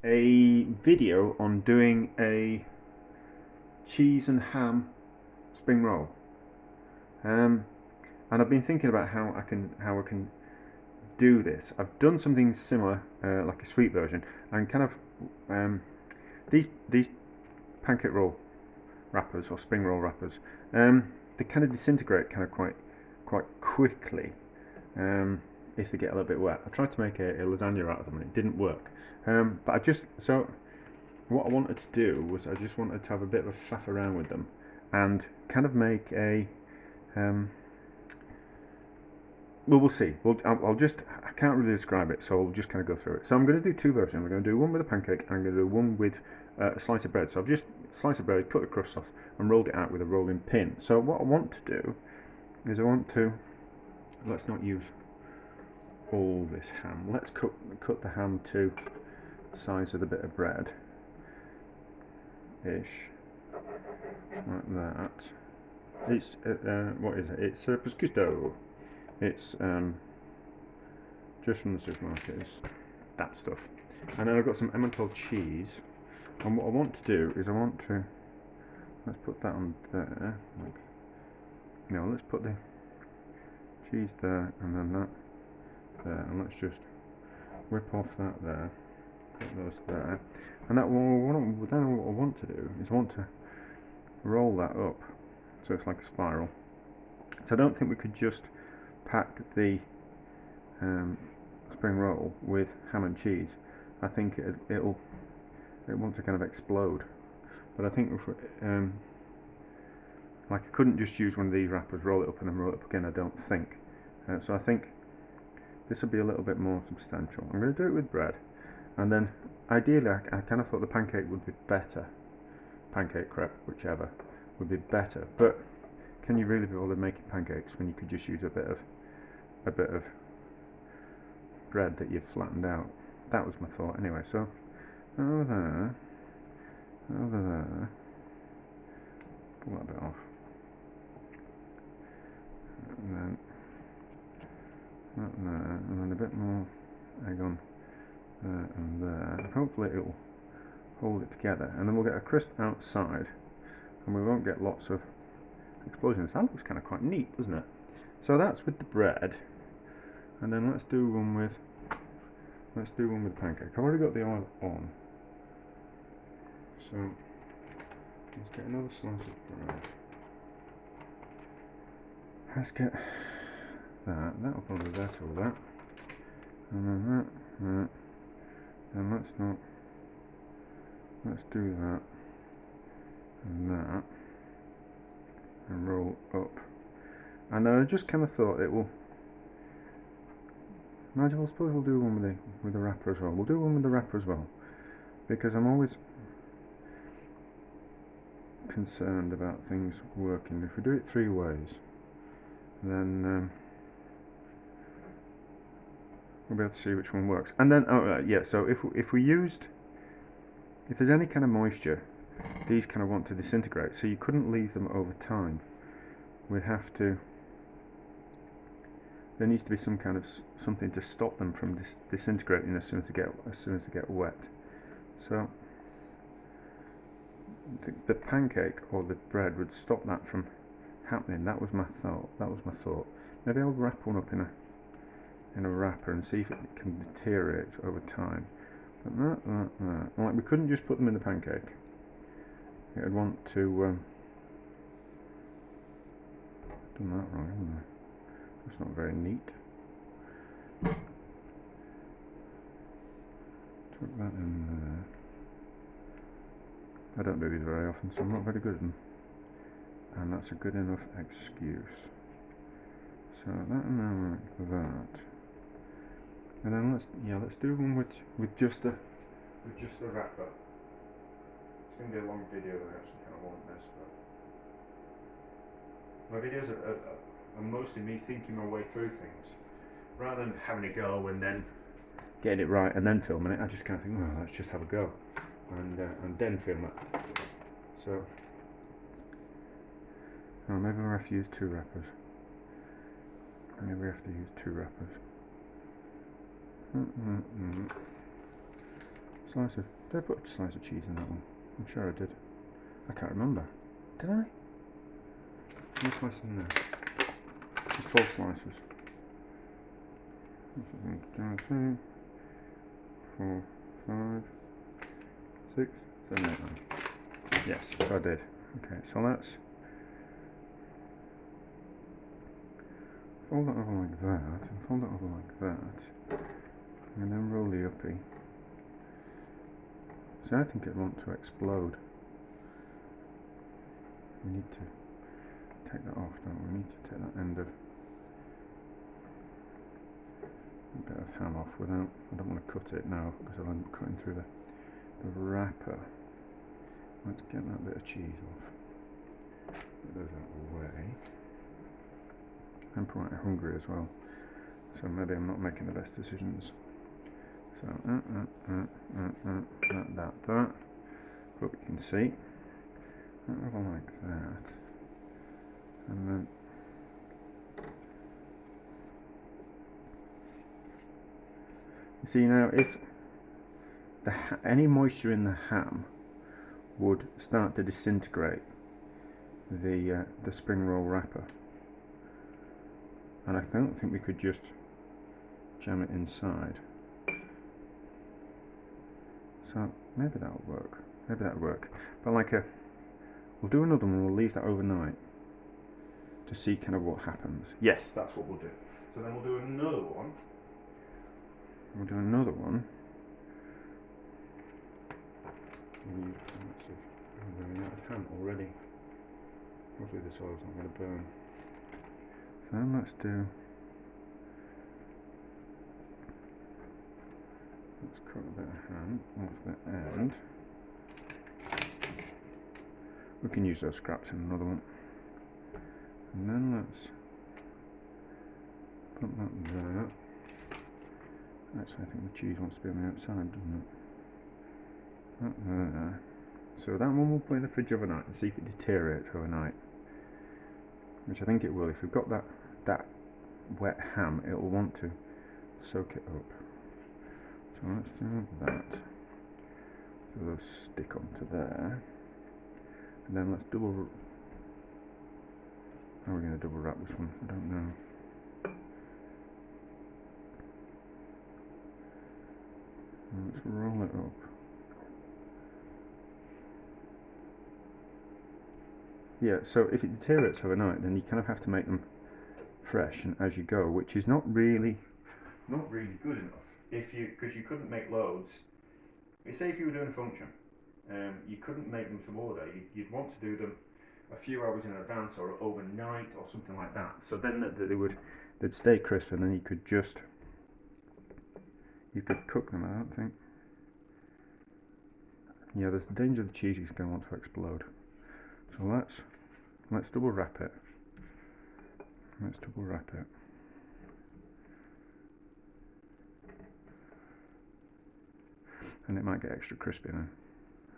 a video on doing a cheese and ham spring roll. Um, and I've been thinking about how I can do this. I've done something similar, like a sweet version, and kind of these pancake roll wrappers or spring roll wrappers. They kind of disintegrate kind of quite quickly if they get a little bit wet. I tried to make a lasagna out of them and it didn't work. But what I wanted to do was I just wanted to have a bit of a faff around with them and kind of make a well, we'll see. I can't really describe it, so I'll just kind of go through it. So I'm going to do two versions. I'm going to do one with a pancake and I'm going to do one with a slice of bread. So I've just sliced the bread, cut the crust off and rolled it out with a rolling pin. So what I want to do is let's not use all this ham. Let's cut the ham to the size of the bit of bread. Ish. Like that. It's, what is it? It's prosciutto. It's just from the supermarket. It's that stuff. And then I've got some Emmental cheese. And what I want to do is let's put that on there. Let's put the cheese there and then that there. And let's just whip off that there. Put those there. And then what I want to do is I want to roll that up so it's like a spiral. So I don't think we could just pack the spring roll with ham and cheese. I think it want to kind of explode. But I think if like I couldn't just use one of these wrappers, roll it up and then roll it up again. I don't think. So I think this will be a little bit more substantial. I'm going to do it with bread, and then ideally I kind of thought the pancake would be better. Pancake crepe, whichever, would be better. But can you really be bothered making pancakes when you could just use a bit of bread that you've flattened out? That was my thought anyway. So over there, pull that bit off, and then that there, and then a bit more egg on there and there, and hopefully it will hold it together, and then we'll get a crisp outside and we won't get lots of explosions. That looks kind of quite neat, doesn't it? So that's with the bread, and then let's do one with pancake. I've already got the oil on, so let's get another slice of bread. Let's get that'll probably be better with that, and then that, and let's do that and that and roll up. And I just kind of thought it will. I suppose we'll do one with the wrapper as well. We'll do one with the wrapper as well, because I'm always concerned about things working. If we do it three ways, then we'll be able to see which one works. And then, so if there's any kind of moisture, these kind of want to disintegrate. So you couldn't leave them over time. We'd have to. There needs to be some kind of something to stop them from disintegrating as soon as they get wet. So the pancake or the bread would stop that from happening. That was my thought. Maybe I'll wrap one up in a wrapper and see if it can deteriorate over time. But like we couldn't just put them in the pancake. It would want to. Done that wrong, haven't I? That's not very neat. Tuck that in there. I don't do these very often, so I'm not very good at them. And that's a good enough excuse. So that and that. And then let's do one with just the wrapper. It's going to be a long video that I actually kind of want this, but my videos are mostly me thinking my way through things, rather than having a go and then getting it right and then filming it. I just kind of think, well, let's just have a go and then film it. So maybe we'll have to use two wrappers. Maybe we have to use two wrappers. slice of, did I put a slice of cheese in that one? I'm sure I did. I can't remember. Did I? How many slices in there? Just 4 slices. 1, 2, 3, 4, 5, 6, 7, 8, 9. Yes, so I did. Okay, so let's fold that over like that, and fold that over like that, and then roll the uppie. So I think it wants to explode. We need to take that off, don't we? We need to take that end of a bit of ham off without, I don't want to cut it now because I'll end up cutting through the wrapper. Let's get that bit of cheese off. Get those out of the way. I'm quite hungry as well, so maybe I'm not making the best decisions. So that. But we can see that over like that, and then you see now if any moisture in the ham would start to disintegrate the spring roll wrapper, and I don't think we could just jam it inside. So maybe that'll work. Maybe that'll work. But we'll do another one. We'll leave that overnight to see kind of what happens. Yes, that's what we'll do. So then we'll do another one. We'll do another one. I'm running out of ham already. Hopefully this oil's not going to burn. So then let's cut a bit of ham off the end. We can use those scraps in another one. And then let's put that there. Actually, I think the cheese wants to be on the outside, doesn't it? That there. So that one we'll put in the fridge overnight and see if it deteriorates overnight. Which I think it will. If we've got that wet ham, it will want to soak it up. So let's do that. So those stick onto there. And then let's double. How are we going to double wrap this one? I don't know. And let's roll it up. Yeah, so if it deteriorates overnight, then you kind of have to make them fresh and as you go, which is not really good enough. Because you couldn't make loads. Say if you were doing a function, you couldn't make them to order. You'd want to do them a few hours in advance or overnight or something like that. So then they'd stay crisp, and then you could cook them. I don't think. Yeah, there's the danger the cheese is going to want to explode. So let's double wrap it. And it might get extra crispy now.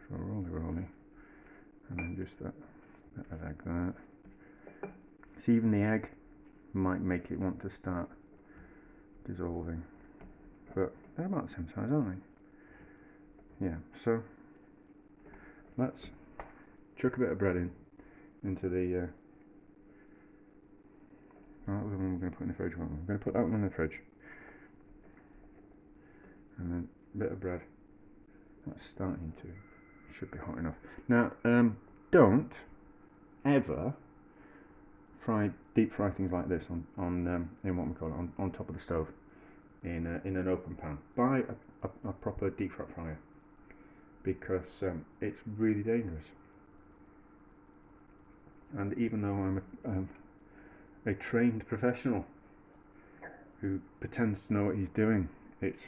So roly, and then just that bit of egg there. See, even the egg might make it want to start dissolving, but they're about the same size, aren't they? Yeah. So let's chuck a bit of bread into the. Oh, that was the one we're going to put in the fridge. We're going to put that one in the fridge, and then a bit of bread. That's starting to. Should be hot enough. Now, don't ever deep fry things like this on in what we call it on top of the stove in an open pan. Buy a proper deep fry fryer, because it's really dangerous. And even though I'm a trained professional who pretends to know what he's doing, it's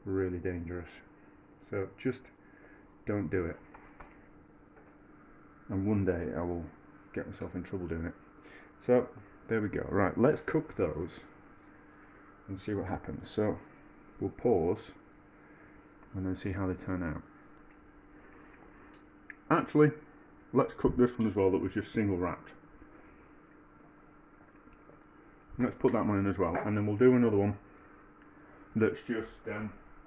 really dangerous. So just don't do it. And one day I will get myself in trouble doing it. So there we go. Right, let's cook those and see what happens. So we'll pause and then see how they turn out. Actually, let's cook this one as well that was just single wrapped. Let's put that one in as well, and then we'll do another one that's just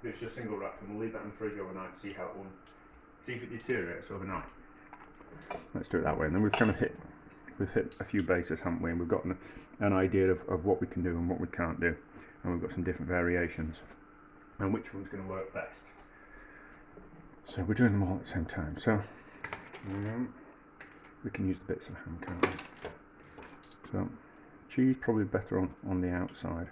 It's just single wrap, and we'll leave that in the fridge overnight to see how it will, see if it deteriorates overnight. Let's do it that way, and then we've hit a few bases, haven't we? And we've got an idea of what we can do and what we can't do, and we've got some different variations and which one's going to work best. So we're doing them all at the same time. So we can use the bits of ham, can't we? So cheese probably better on the outside.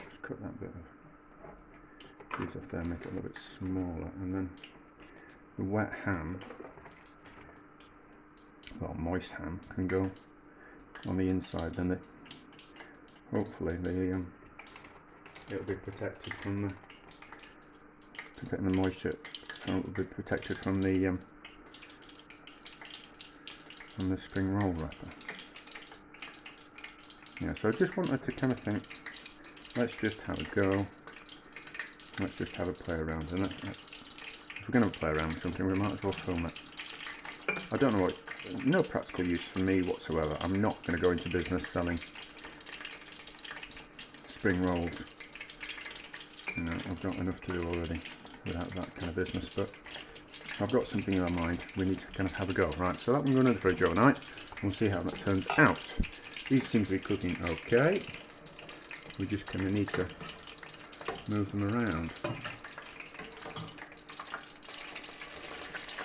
Just cut that bit of cheese off there, make it a little bit smaller, and then the wet ham, well, moist ham, can go on the inside. Then hopefully it'll be protected from the moisture. So it'll be protected from the spring roll wrapper. Yeah, so I just wanted to kind of think, let's just have a go. Let's just have a play around, and if we're going to play around with something, we might as well film it. I don't know no practical use for me whatsoever. I'm not going to go into business selling spring rolls. You know, I've got enough to do already without that kind of business, but I've got something in my mind. We need to kind of have a go. Right, so that one going in the fridge overnight. We'll see how that turns out. These seem to be cooking okay. We just kind of need to move them around.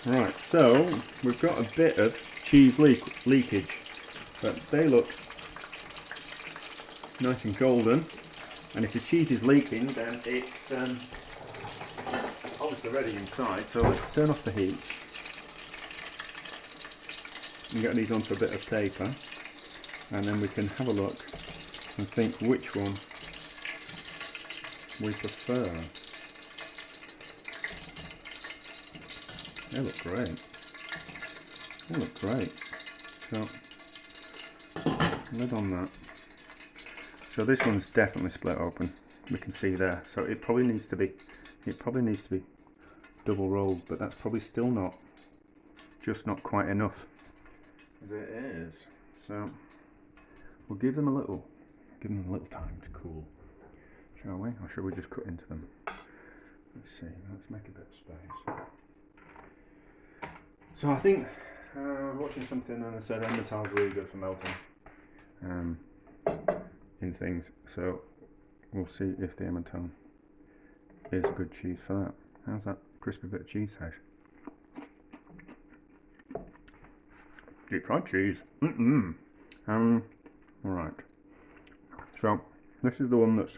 Right, so we've got a bit of cheese leakage, but they look nice and golden. And if the cheese is leaking, then it's obviously ready inside. So let's turn off the heat and get these onto a bit of paper, and then we can have a look and think which one we prefer. They look great. They look great. So, lid on that. So this one's definitely split open. We can see there. So it probably needs to be double rolled, but that's probably still just not quite enough as it is. So we'll give them a little time to cool, shall we? Or should we just cut into them? Let's see. Let's make a bit of space. So I think I was watching something and they said Emmental's really good for melting in things. So we'll see if the Emmental is good cheese for that. How's that crispy bit of cheese taste? Deep fried cheese. Alright. So this is the one that's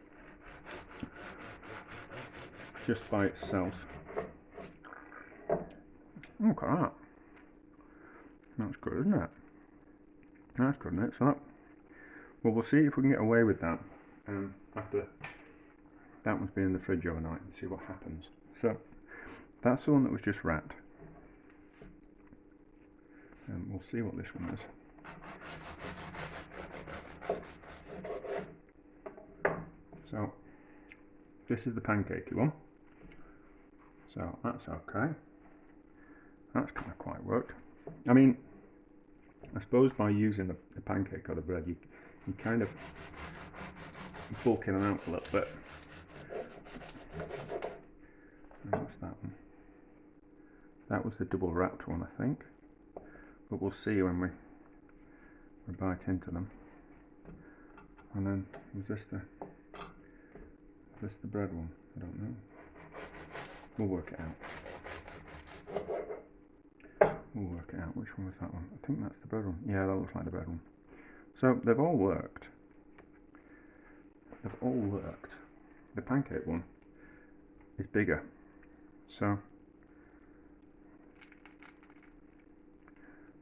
just by itself. Look at that. That's good, isn't it? That's good, isn't it? So well, we'll see if we can get away with that after that one's been in the fridge overnight and see what happens. So that's the one that was just wrapped. And we'll see what this one is. So this is the pancakey one. So that's okay. That's kind of quite worked. I mean, I suppose by using the pancake or the bread, you kind of bulking them out a little bit. And what's that one? That was the double wrapped one, I think. But we'll see when we bite into them. And then was this the bread one? I don't know. We'll work it out. We'll work it out. Which one was that one? I think that's the bread one. Yeah, that looks like the bread one. So they've all worked. They've all worked. The pancake one is bigger. So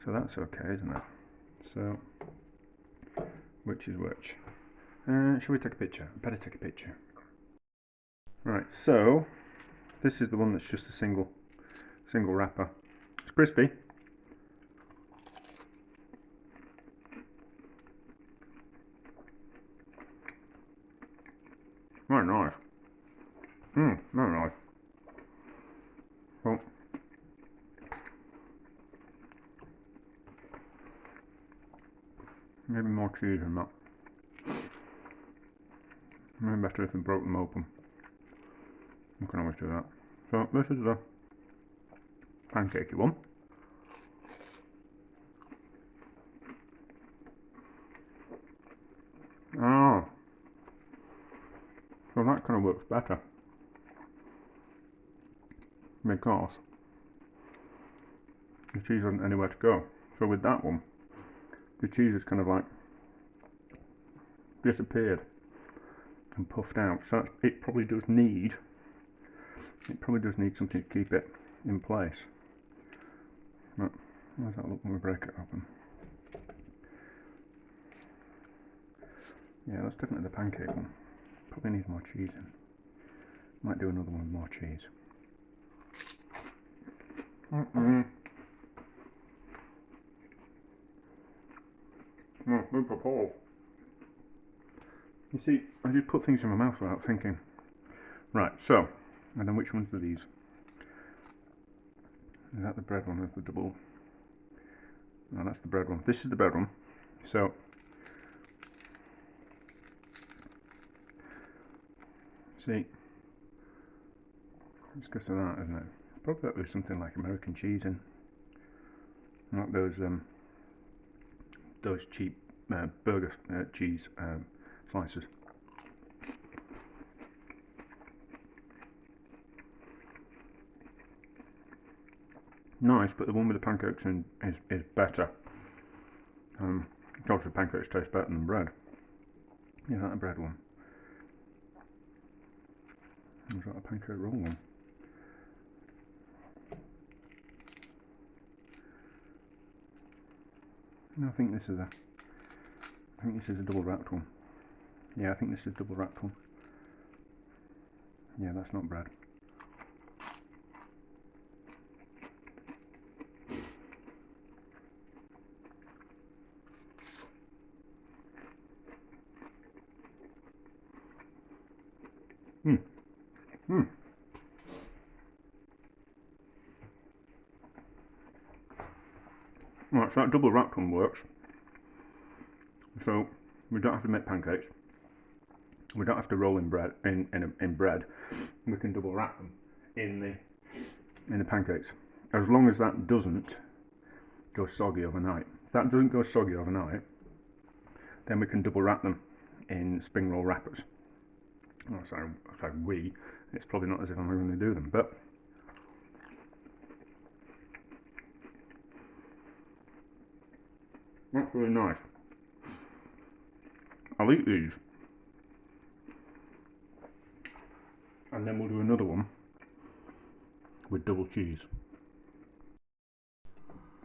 that's okay, isn't it? So which is which? Shall we take a picture? Better take a picture. Right, so this is the one that's just a single wrapper. It's crispy. Very nice. Very nice. Well, maybe more cheese than that. Maybe better if I broke them open. You can always do that. So this is the pancakey one. Ah, so that kind of works better because the cheese hasn't anywhere to go. So with that one, the cheese is kind of like disappeared and puffed out. So it probably does need something to keep it in place. But how does that look when we break it open? Yeah, that's definitely the pancake one. Probably needs more cheese in. Might do another one with more cheese. Oh, good for Paul. You see, I just put things in my mouth without thinking. Right, so, and then which ones are these? Is that the bread one? That's the double. No, that's the bread one. This is the bread one. So, see, it's because of that, isn't it? Probably there's something like American cheese in. Not those cheap burger cheese slices. Nice, but the one with the pancakes in is better. Obviously pancakes taste better than bread. Is that a bread one? Is that a pancake roll one? No, I think this is a double wrapped one. Yeah, I think this is a double wrapped one. Yeah, that's not bread. Right, so that double wrapped one works. So we don't have to make pancakes. We don't have to roll in bread in bread. We can double wrap them in the pancakes, as long as that doesn't go soggy overnight. If that doesn't go soggy overnight, then we can double wrap them in spring roll wrappers. Oh, sorry, we. It's probably not as if I'm going to do them, but that's really nice. I'll eat these, and then we'll do another one with double cheese.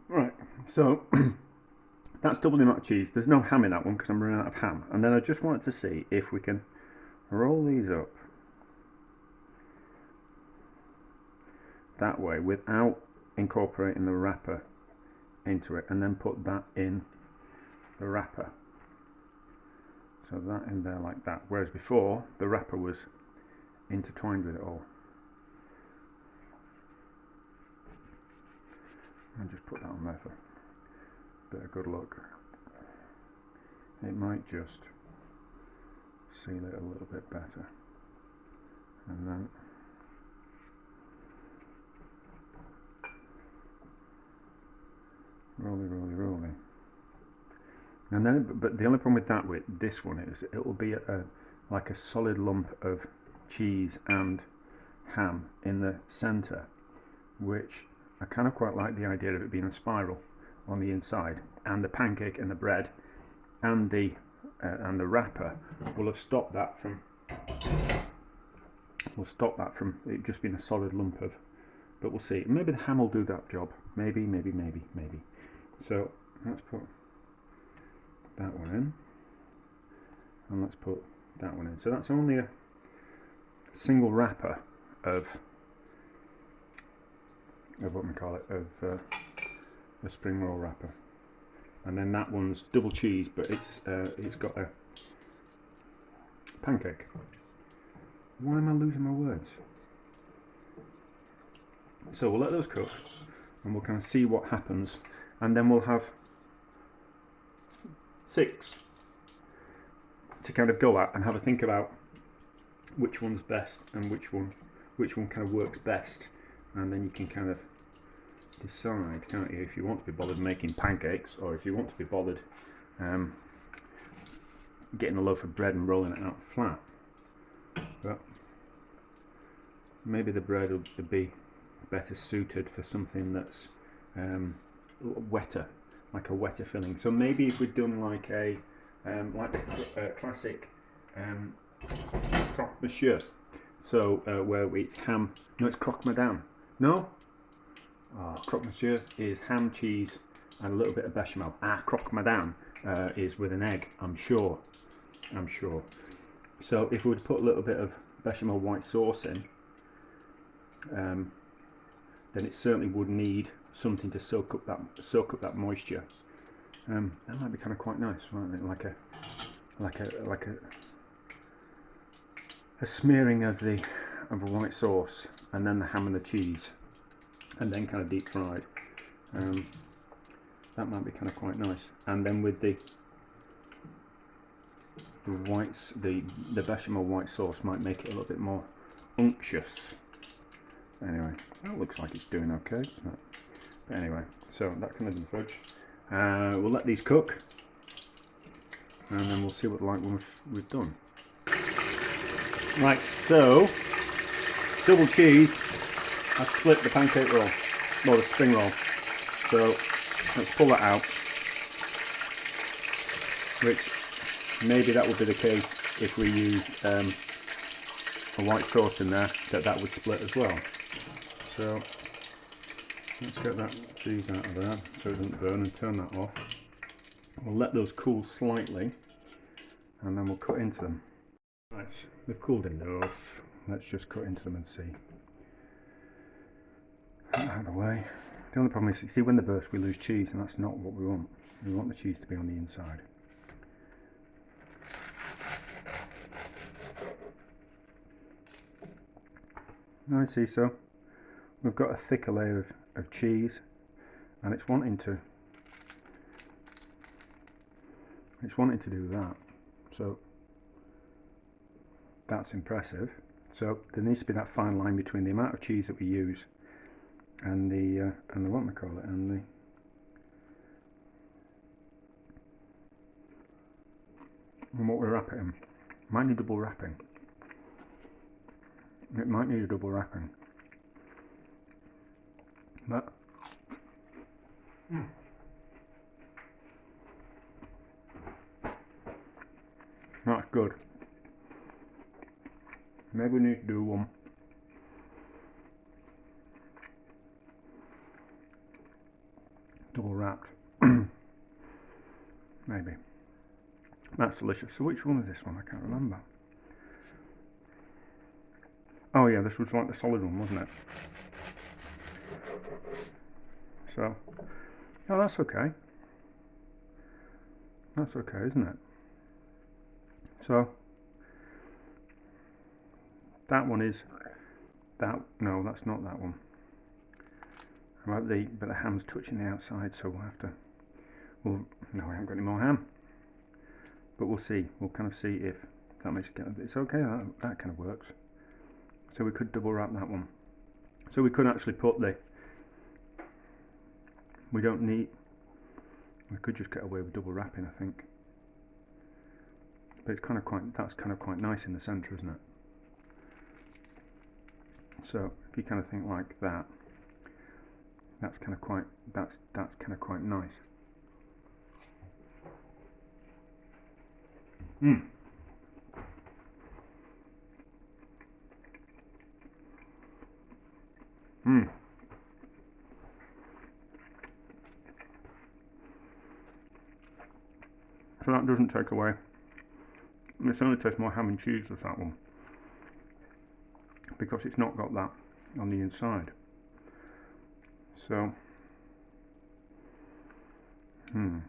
Right, so that's double the amount of cheese. There's no ham in that one because I'm running out of ham. And then I just wanted to see if we can roll these up that way without incorporating the wrapper into it, and then put that in the wrapper. So that in there like that. Whereas before, the wrapper was intertwined with it all. And just put that on there for a bit of good luck. It might just seal it a little bit better. And then roly. And then, but the only problem with that, with this one, is it will be like a solid lump of cheese and ham in the centre, which I kind of quite like the idea of it being a spiral on the inside, and the pancake and the bread and the wrapper will have stopped that from it just being a solid lump of. But we'll see. Maybe the ham will do that job. Maybe. So let's put that one in, and let's put that one in. So that's only a single wrapper of what we call it, of a spring roll wrapper, and then that one's double cheese, but it's got a pancake. Why am I losing my words? So we'll let those cook, and we'll kind of see what happens, and then we'll have 6 to kind of go at and have a think about which one's best and which which one kind of works best, and then you can kind of decide, can't you, if you want to be bothered making pancakes, or if you want to be bothered getting a loaf of bread and rolling it out flat. But maybe the bread will be better suited for something that's wetter, like a wetter filling. So maybe if we'd done like a classic croque monsieur, so where it's ham, no, it's croque madame, no, croque monsieur is ham, cheese and a little bit of bechamel. Croque madame is with an egg, I'm sure. So if we would put a little bit of bechamel white sauce in, then it certainly would need something to soak up that moisture. That might be kind of quite nice, mightn't it? Like a smearing of a white sauce, and then the ham and the cheese, and then kind of deep fried. That might be kind of quite nice. And then with the bechamel white sauce might make it a little bit more unctuous. Anyway, that looks like it's doing okay. But anyway, so that can live in the fridge. We'll let these cook, and then we'll see what like we've done. Right, so double cheese has split the pancake roll, or the spring roll. So let's pull that out. Which maybe that would be the case if we used a white sauce in there, that would split as well. So let's get that cheese out of there so it doesn't burn, and turn that off. We'll let those cool slightly, and then we'll cut into them. Right, they've cooled enough. Let's just cut into them and see. Out of the way. The only problem is, you see, when they burst we lose cheese, and that's not what we want. We want the cheese to be on the inside. Now see, so we've got a thicker layer of cheese, and it's wanting to do that. So that's impressive. So there needs to be that fine line between the amount of cheese that we use and the what we call it, and what we wrap it in. Might need double wrapping. It might need a double wrapping. But that's good. Maybe we need to do one double wrapped. Maybe. That's delicious. So which one is this one? I can't remember. Oh yeah, this was like the solid one, wasn't it? So, oh, that's okay. That's okay, isn't it? So that one is that. No, that's not that one. But the ham's touching the outside, so we'll have to. Well, no, I haven't got any more ham. But we'll see. We'll kind of see if that makes it. It's okay. That kind of works. So we could double wrap that one. So we could actually put the. We don't need. We could just get away with double wrapping, I think. But it's kind of quite. That's kind of quite nice in the centre, isn't it? So if you kind of think like that, that's kind of quite. That's kind of quite nice. Mm. Mm. So that doesn't take away. It only tastes more ham and cheese with that one, because it's not got that on the inside. So, we've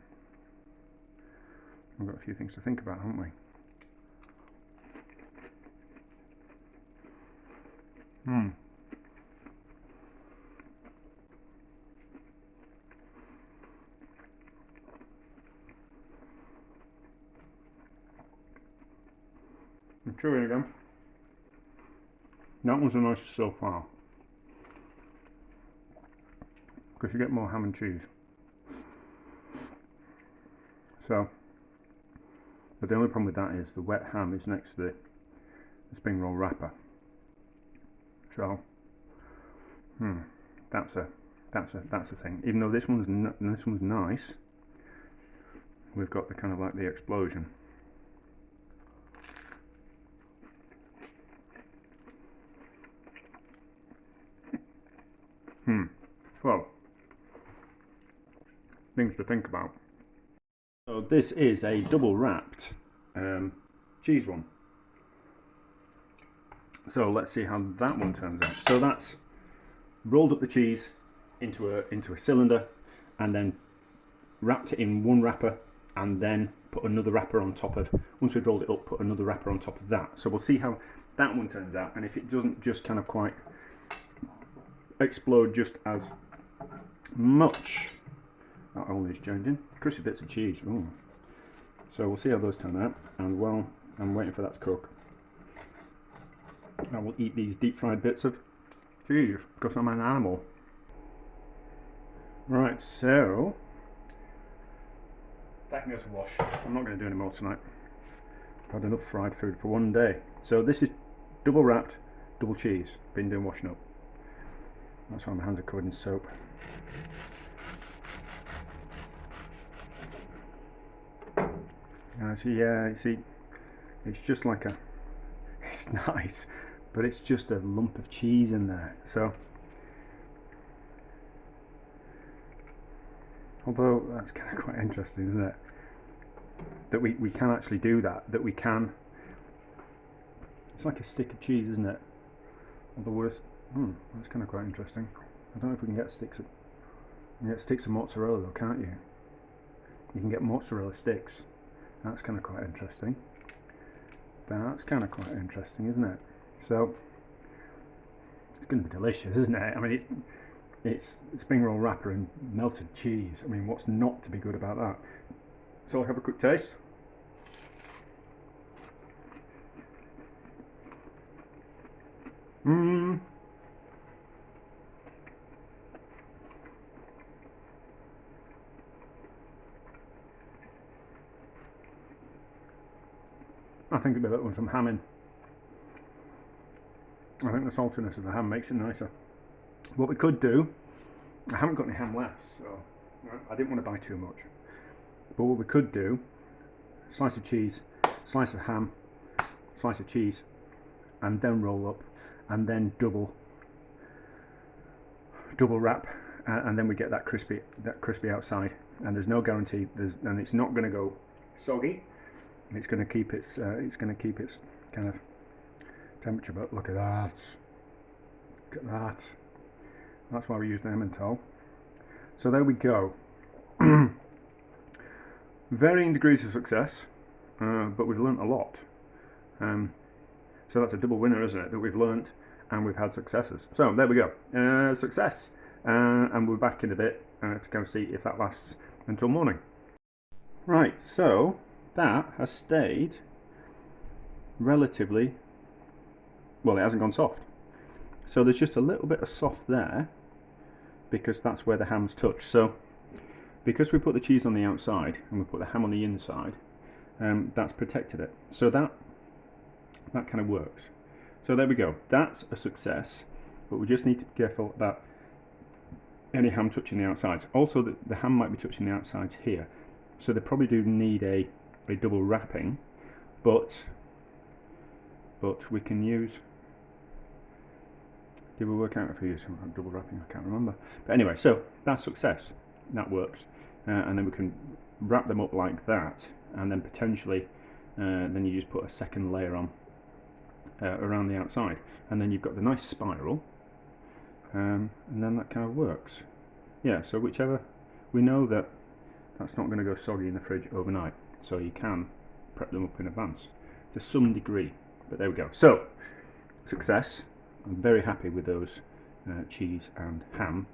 got a few things to think about, haven't we? I'm chewing again. That one's the nicest so far, because you get more ham and cheese. So, but the only problem with that is the wet ham is next to the spring roll wrapper. So, that's a thing. Even though this one's nice, we've got the kind of like the explosion. Well, things to think about. So this is a double wrapped cheese one. So let's see how that one turns out. So that's rolled up the cheese into a cylinder, and then wrapped it in one wrapper, and then put another wrapper on top of. Once we've rolled it up, put another wrapper on top of that. So we'll see how that one turns out, and if it doesn't just kind of quite explode just as much. That oil is changing. Crispy bits of cheese. Ooh. So we'll see how those turn out, and while I'm waiting for that to cook, I will eat these deep fried bits of cheese because I'm an animal. Right, so that can go to wash. I'm not going to do any more tonight. I've had enough fried food for one day. So this is double wrapped, double cheese. Been doing washing up. That's why my hands are covered in soap. See, it's just like a, it's nice, but it's just a lump of cheese in there. So, although that's kind of quite interesting, isn't it? That we can actually do that, that we can, it's like a stick of cheese, isn't it? Or the worst, that's kind of quite interesting. I don't know if we can get sticks of, mozzarella though, can't you? You can get mozzarella sticks. That's kind of quite interesting. That's kind of quite interesting, isn't it? So it's going to be delicious, isn't it? I mean, it's spring roll wrapper and melted cheese. I mean, what's not to be good about that? So I'll have a quick taste. I think it'd be better with some ham in. I think the saltiness of the ham makes it nicer. What we could do, I haven't got any ham left, so I didn't want to buy too much. But what we could do, slice of cheese, slice of ham, slice of cheese, and then roll up, and then double wrap, and then we get that crispy outside. And there's no guarantee, and it's not going to go soggy. It's going to keep its kind of temperature. But look at that! Look at that! That's why we use the Emmental. So there we go. Varying degrees of success, but we've learnt a lot. So that's a double winner, isn't it? That we've learnt and we've had successes. So there we go. Success. And we're back in a bit to go see if that lasts until morning. Right. So that has stayed relatively well. It hasn't gone soft. So there's just a little bit of soft there, because that's where the ham's touched. So because we put the cheese on the outside and we put the ham on the inside, that's protected it. So that kind of works. So there we go. That's a success, but we just need to be careful about any ham touching the outsides. Also, the ham might be touching the outsides here, so they probably do need a double wrapping, but we can use. Did we work out if we use double wrapping? I can't remember. But anyway, so that's success. That works, and then we can wrap them up like that, and then potentially, then you just put a second layer on around the outside, and then you've got the nice spiral, and then that kind of works. Yeah. So whichever, we know that that's not going to go soggy in the fridge overnight, so you can prep them up in advance to some degree. But there we go. So success. I'm very happy with those cheese and ham.